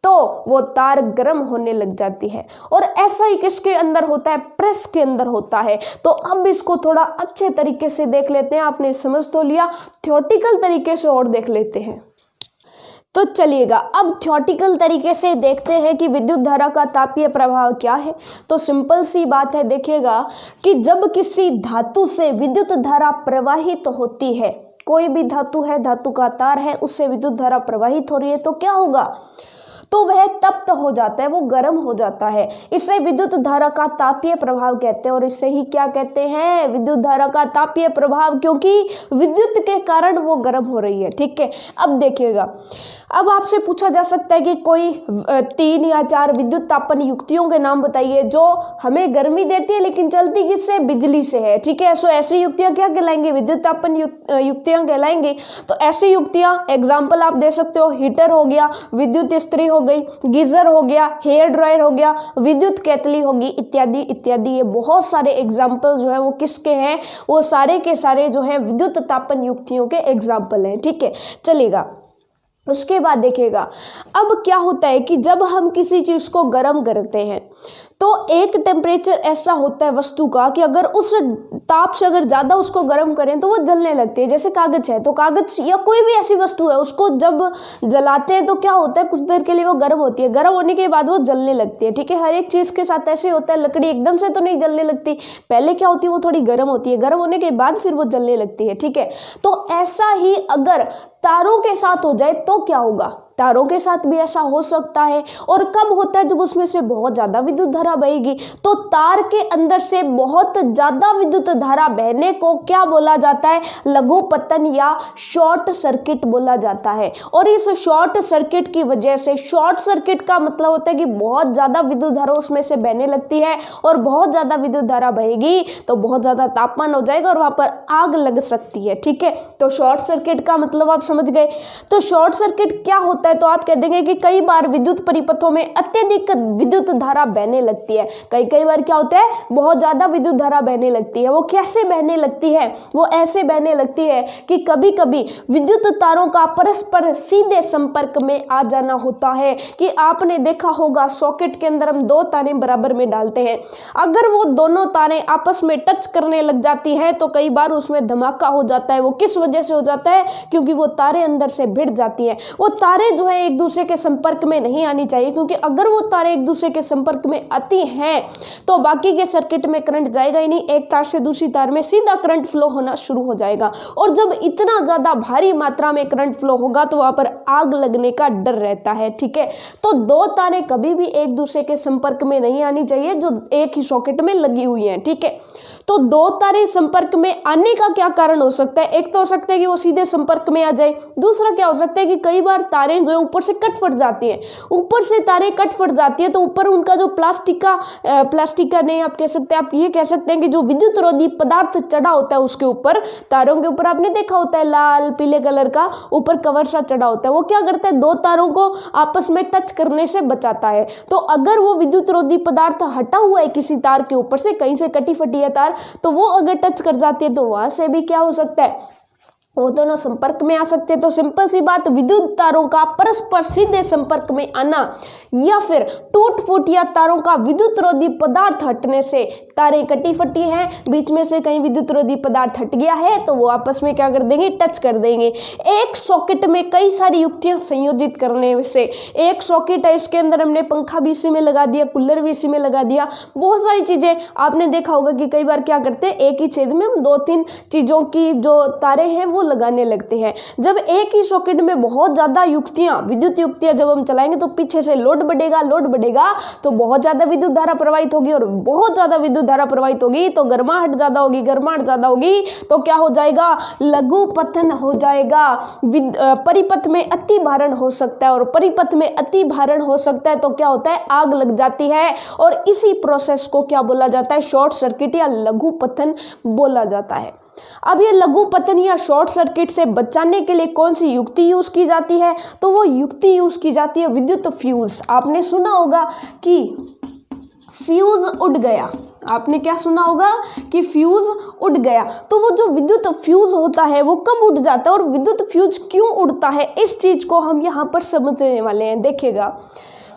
Speaker 1: तो वो तार गर्म होने लग जाती है। और ऐसा ही किसके अंदर होता है, प्रेस के अंदर होता है। तो अब इसको थोड़ा अच्छे तरीके से देख लेते हैं। आपने समझ तो लिया, थ्योरेटिकल तरीके से और देख लेते हैं। तो चलिएगा अब थ्योरेटिकल तरीके से देखते हैं कि विद्युत धारा का तापीय प्रभाव क्या है। तो सिंपल सी बात है, देखिएगा कि जब किसी धातु से विद्युत धारा प्रवाहित होती है, कोई भी धातु है, धातु का तार है, उससे विद्युत धारा प्रवाहित हो रही है तो क्या होगा, तो वह तप्त हो जाता है, वो गर्म हो जाता है। इसे विद्युत धारा का तापीय प्रभाव कहते हैं। और इसे ही क्या कहते हैं, विद्युत धारा का तापीय प्रभाव, क्योंकि विद्युत के कारण वो गर्म हो रही है, ठीक है। अब देखिएगा, अब आपसे पूछा जा सकता है कि कोई 3 या 4 विद्युत तापन युक्तियों के नाम बताइए जो हमें गर्मी देती है लेकिन चलती किससे, बिजली से है, ठीक है। सो ऐसी युक्तियां क्या कहलाएंगी, विद्युत तापन युक्तियां कहलाएंगी। तो ऐसी युक्तियां एग्जाम्पल आप दे सकते हो, हीटर हो गया, विद्युत इस्त्री हो गई, गीजर हो गया, हेयर ड्रायर हो गया, विद्युत केतली होगी, इत्यादि इत्यादि। ये बहुत सारे एग्जाम्पल जो है वो किसके हैं, वो सारे के सारे जो है विद्युत तापन युक्तियों के एग्जाम्पल हैं, ठीक है। चलेगा, उसके बाद देखिएगा अब क्या होता है कि जब हम किसी चीज को गर्म करते हैं तो एक टेम्परेचर ऐसा होता है वस्तु का कि अगर उस ताप से अगर ज़्यादा उसको गर्म करें तो वो जलने लगती है। जैसे कागज़ है, तो कागज़ या कोई भी ऐसी वस्तु है, उसको जब जलाते हैं तो क्या होता है, कुछ देर के लिए वो गर्म होती है, गर्म होने के बाद वो जलने लगती है, ठीक है। हर एक चीज़ के साथ ऐसे होता है, लकड़ी एकदम से तो नहीं जलने लगती, पहले क्या होती है, वो थोड़ी गर्म होती है, गर्म होने के बाद फिर वो जलने लगती है, ठीक है। तो ऐसा ही अगर तारों के साथ हो जाए तो क्या होगा, तारों के साथ भी ऐसा हो सकता है। और कब होता है, जब उसमें से बहुत ज़्यादा विद्युत धारा बहेगी। तो तार के अंदर से बहुत ज़्यादा विद्युत धारा बहने को क्या बोला जाता है, लघु पतन या शॉर्ट सर्किट बोला जाता है। और इस शॉर्ट सर्किट की वजह से, शॉर्ट सर्किट का मतलब होता है कि बहुत ज़्यादा विद्युत धारा उसमें से बहने लगती है और बहुत ज़्यादा विद्युत धारा बहेगी तो बहुत ज़्यादा तापमान हो जाएगा और वहाँ पर आग लग सकती है, ठीक है। तो शॉर्ट सर्किट का मतलब आप समझ गए। तो शॉर्ट सर्किट क्या होता है, तो आप कह देंगे कि कई बार विद्युत परिपथों में अत्यधिक विद्युत धारा बहने लगती है। कई बार क्या होता है, बहुत ज्यादा विद्युत धारा बहने लगती है। वो कैसे बहने लगती है, वो ऐसे बहने लगती है कि कभी कभी विद्युत तारों का परस्पर सीधे संपर्क में आ जाना होता है। कि आपने देखा होगा सॉकेट के अंदर हम 2 तारें बराबर में डालते हैं, अगर वो दोनों तारें आपस में टच करने लग जाती हैं तो कई बार उसमें धमाका हो जाता है। वो किस वजह से हो जाता है, क्योंकि वो तारें अंदर से भिड़ जाती हैं। वो तारें जो है एक दूसरे के संपर्क में नहीं आनी चाहिए, क्योंकि अगर वो तारें एक दूसरे के संपर्क में आती हैं तो बाकी के सर्किट में करंट जाएगा ही नहीं, एक तार से दूसरी तार में सीधा करंट फ्लो होना शुरू हो जाएगा। और जब इतना ज्यादा भारी मात्रा में करंट फ्लो होगा तो वहां पर आग लगने का डर रहता है, ठीक है। तो 2 तारें कभी भी एक दूसरे के संपर्क में नहीं आनी चाहिए जो एक ही सॉकेट में लगी हुई है, ठीक है। तो 2 तारें संपर्क में आने का क्या कारण हो सकता है, एक तो हो सकता है कि वो सीधे संपर्क में आ जाए, दूसरा क्या हो सकता है कि कई बार तारें जो है ऊपर से कट फट जाती हैं। ऊपर से तारें कट फट जाती है तो ऊपर उनका जो प्लास्टिक का नहीं आप कह सकते, आप ये कह सकते हैं कि जो विद्युत रोधी पदार्थ चढ़ा होता है उसके ऊपर, तारों के ऊपर आपने देखा होता है लाल पीले कलर का ऊपर कवर सा चढ़ा होता है, वो क्या करता है 2 तारों को आपस में टच करने से बचाता है। तो अगर वो विद्युत रोधी पदार्थ हटा हुआ है किसी तार के ऊपर से, कहीं से कटी फटी है तार, तो वो अगर टच कर जाती है तो वहां से भी क्या हो सकता है, वो दोनों संपर्क में आ सकते हैं। तो सिंपल सी बात, विद्युत तारों का परस्पर सीधे संपर्क में आना या फिर टूट फूट या तारों का विद्युत रोधी पदार्थ हटने से तारें कटी फटी हैं, बीच में से कहीं विद्युत रोधी पदार्थ हट गया है तो वो आपस में क्या कर देंगे, टच कर देंगे। एक सॉकेट में कई सारी युक्तियां संयोजित करने से, एक सॉकेट है इसके अंदर हमने पंखा भी इसी में लगा दिया, कूलर भी इसी में लगा दिया, बहुत सारी चीजें आपने देखा होगा कि कई बार क्या करते हैं, एक ही छेद में हम 2-3 चीजों की जो तारें हैं वो लगाने लगते हैं। जब एक ही सॉकेट में बहुत ज्यादा युक्तियां, विद्युत युक्तियां जब हम चलाएंगे तो पीछे से लोड बढ़ेगा तो बहुत ज्यादा विद्युत धारा प्रवाहित होगी, और बहुत ज्यादा विद्युत धारा प्रवाहित होगी तो गर्माहट ज्यादा होगी तो क्या हो जाएगा, लघु पतन हो जाएगा। परिपथ में अति भारण हो सकता है, और परिपथ में अति भारण हो सकता है तो क्या होता है, आग लग जाती है, और इसी प्रोसेस को क्या बोला जाता है, शॉर्ट सर्किट या लघु पतन बोला जाता है। अब ये लघु पतन या शॉर्ट सर्किट से बचाने के लिए कौन सी युक्ति यूज की जाती है, तो वो युक्ति यूज की जाती है विद्युत फ्यूज। आपने सुना होगा कि फ्यूज उड़ गया, आपने क्या सुना होगा कि फ्यूज उड़ गया। तो वो जो विद्युत फ्यूज होता है वो कब उड़ जाता है और विद्युत फ्यूज क्यों उड़ता है, इस चीज को हम यहाँ पर समझने वाले हैं। देखिएगा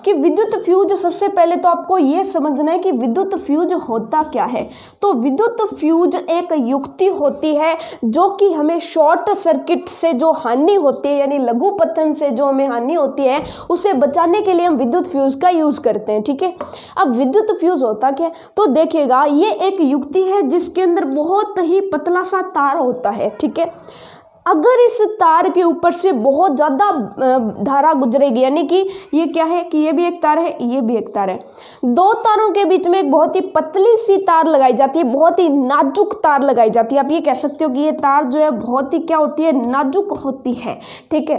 Speaker 1: कि विद्युत फ्यूज, सबसे पहले तो आपको ये समझना है कि विद्युत फ्यूज होता क्या है। तो विद्युत फ्यूज एक युक्ति होती है जो कि हमें शॉर्ट सर्किट से जो हानि होती है, यानी लघु पतन से जो हमें हानि होती है, उसे बचाने के लिए हम विद्युत फ्यूज का यूज करते हैं। ठीक है, अब विद्युत फ्यूज होता क्या है, तो देखिएगा ये एक युक्ति है जिसके अंदर बहुत ही पतला सा तार होता है। ठीक है, अगर इस तार के ऊपर से बहुत ज़्यादा धारा गुजरेगी, यानी कि ये क्या है कि ये भी एक तार है, ये भी एक तार है, दो तारों के बीच में एक बहुत ही पतली सी तार लगाई जाती है, बहुत ही नाजुक तार लगाई जाती है। आप ये कह सकते हो कि ये तार जो है बहुत ही क्या होती है, नाजुक होती है। ठीक है,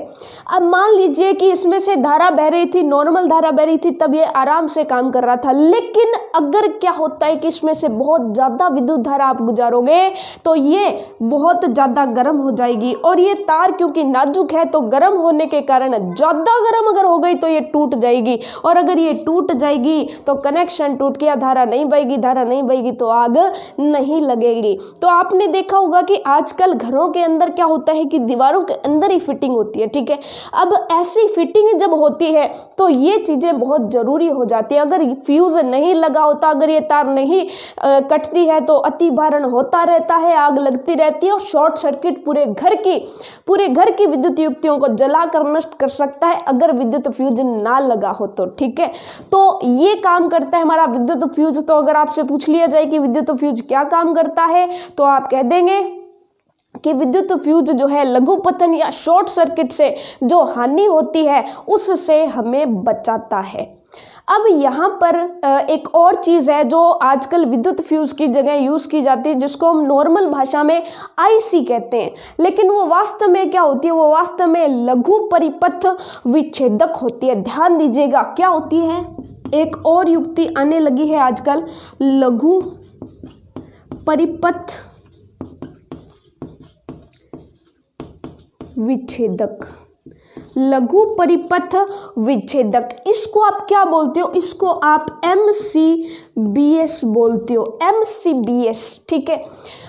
Speaker 1: अब मान लीजिए कि इसमें से धारा बह रही थी, नॉर्मल धारा बह रही थी, तब ये आराम से काम कर रहा था। लेकिन अगर क्या होता है कि इसमें से बहुत ज़्यादा विद्युत धारा आप गुजारोगे तो ये बहुत ज़्यादा गर्म हो जाएगी, और ये तार क्योंकि नाजुक है तो गर्म होने के कारण ज्यादा गर्म अगर हो गई तो ये टूट जाएगी, और अगर ये टूट जाएगी तो कनेक्शन टूट गया, धारा नहीं बहेगी तो आग नहीं लगेगी। तो आपने देखा होगा कि आजकल घरों के अंदर क्या होता है कि दीवारों के अंदर ही फिटिंग होती है। ठीक है, अब ऐसी फिटिंग जब होती है तो ये चीजें बहुत जरूरी हो जाती है। अगर फ्यूज नहीं लगा होता, अगर ये तार नहीं कटती है तो अति भारण होता रहता है, आग लगती रहती है, और शॉर्ट सर्किट पूरे घर की विद्युत युक्तियों को जलाकर नष्ट कर सकता है अगर विद्युत फ्यूज ना लगा हो तो। ठीक है, तो ये काम करता है हमारा विद्युत फ्यूज। तो अगर आपसे पूछ लिया जाए कि विद्युत फ्यूज क्या काम करता है तो आप कह देंगे कि विद्युत फ्यूज जो है लघु पतन या शॉर्ट सर्किट से जो हानि होती है उससे हमें बचाता है। अब यहाँ पर एक और चीज़ है जो आजकल विद्युत फ्यूज की जगह यूज़ की जाती है, जिसको हम नॉर्मल भाषा में आईसी कहते हैं, लेकिन वो वास्तव में क्या होती है, वो वास्तव में लघु परिपथ विच्छेदक होती है। ध्यान दीजिएगा क्या होती है, एक और युक्ति आने लगी है आजकल, लघु परिपथ विच्छेदक। लघु परिपथ विच्छेदक, इसको आप क्या बोलते हो, इसको आप MCBS बोलते हो, MCBS। ठीक है,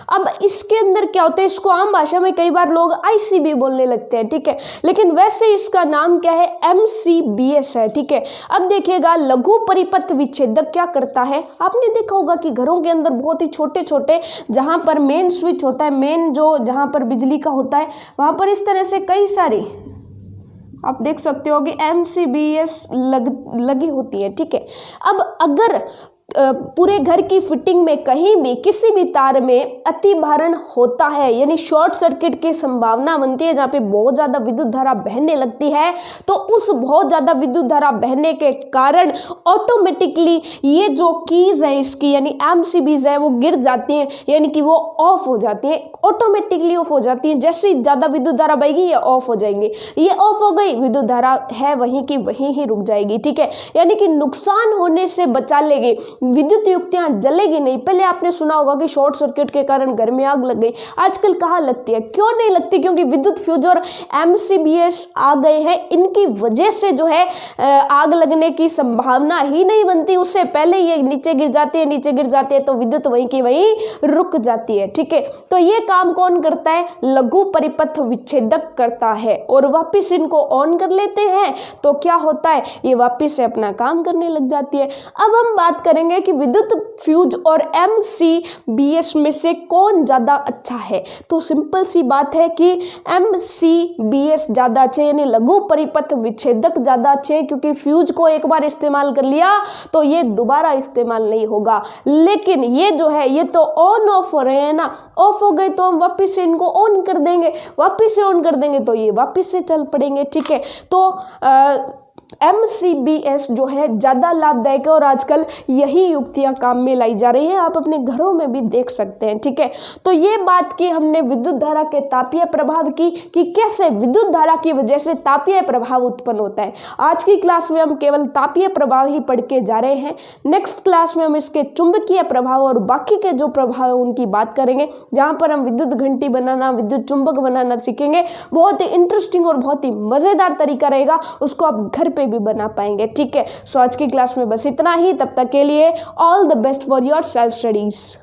Speaker 1: अब इसके अंदर क्या होता है, इसको आम भाषा में कई बार लोग ICB बोलने लगते हैं। ठीक है, लेकिन वैसे इसका नाम क्या है, MCBS है। ठीक है, अब देखिएगा लघु परिपथ विच्छेदक क्या करता है। आपने देखा होगा कि घरों के अंदर बहुत ही छोटे छोटे जहाँ पर मेन स्विच होता है, मेन जो जहाँ पर बिजली का होता है, वहाँ पर इस तरह से कई सारी आप देख सकते हो कि MCBS लगी होती है। ठीक है, अब अगर पूरे घर की फिटिंग में कहीं भी किसी भी तार में अति भारण होता है, यानी शॉर्ट सर्किट की संभावना बनती है, जहाँ पे बहुत ज़्यादा विद्युत धारा बहने लगती है, तो उस बहुत ज़्यादा विद्युत धारा बहने के कारण ऑटोमेटिकली ये जो कीज है इसकी, यानी MCBs है, वो गिर जाती हैं, यानी कि वो ऑफ हो जाती हैं, ऑटोमेटिकली ऑफ हो जाती हैं। जैसे ही ज़्यादा विद्युत धारा बहेगी ये ऑफ हो जाएंगे, ये ऑफ हो गई, विद्युत धारा है वहीं की वहीं ही रुक जाएगी। ठीक है, यानी कि नुकसान होने से बचा लेगी। विद्युत युक्तियां जलेगी नहीं। पहले आपने सुना होगा कि शॉर्ट सर्किट के कारण घर में आग लग गई, आजकल कहाँ लगती है, क्यों नहीं लगती? क्योंकि विद्युत फ्यूज और MCBS आ गए हैं, इनकी वजह से जो है आग लगने की संभावना ही नहीं बनती। उससे पहले ये नीचे गिर जाती है, नीचे गिर जाती है तो विद्युत वहीं की वहीं रुक जाती है। ठीक है, तो ये काम कौन करता है? लघु परिपथ विच्छेदक करता है। और वापिस इनको ऑन कर लेते हैं तो क्या होता है, ये वापिस से अपना काम करने लग जाती है। अब हम बात करेंगे कि विद्युत फ्यूज और MCBS में से कौन ज्यादा अच्छा है। तो सिंपल सी बात है कि MCBS ज्यादा अच्छे, यानी लघु परिपथ विच्छेदक ज्यादा अच्छे हैं, क्योंकि फ्यूज को एक बार इस्तेमाल कर लिया तो ये दोबारा इस्तेमाल नहीं होगा। लेकिन ये जो है ये तो ऑन ऑफ हो रहे हैं ना, ऑफ हो गए तो हम वापिस से इनको ऑन कर देंगे, वापिस से ऑन कर देंगे तो ये वापिस से चल पड़ेंगे। ठीक है, तो MCBS जो है ज़्यादा लाभदायक है और आजकल यही युक्तियां काम में लाई जा रही हैं, आप अपने घरों में भी देख सकते हैं। ठीक है, तो ये बात की हमने विद्युत धारा के तापीय प्रभाव की कि कैसे विद्युत धारा की वजह से तापीय प्रभाव उत्पन्न होता है। आज की क्लास में हम केवल तापीय प्रभाव ही पढ़ के जा रहे हैं। नेक्स्ट क्लास में हम इसके चुंबकीय प्रभाव और बाकी के जो प्रभाव है उनकी बात करेंगे, जहां पर हम विद्युत घंटी बनाना, विद्युत चुंबक बनाना सीखेंगे। बहुत ही इंटरेस्टिंग और बहुत ही मजेदार तरीका रहेगा, उसको आप घर पे भी बना पाएंगे। ठीक है, सो आज की क्लास में बस इतना ही। तब तक के लिए all the best for your self studies.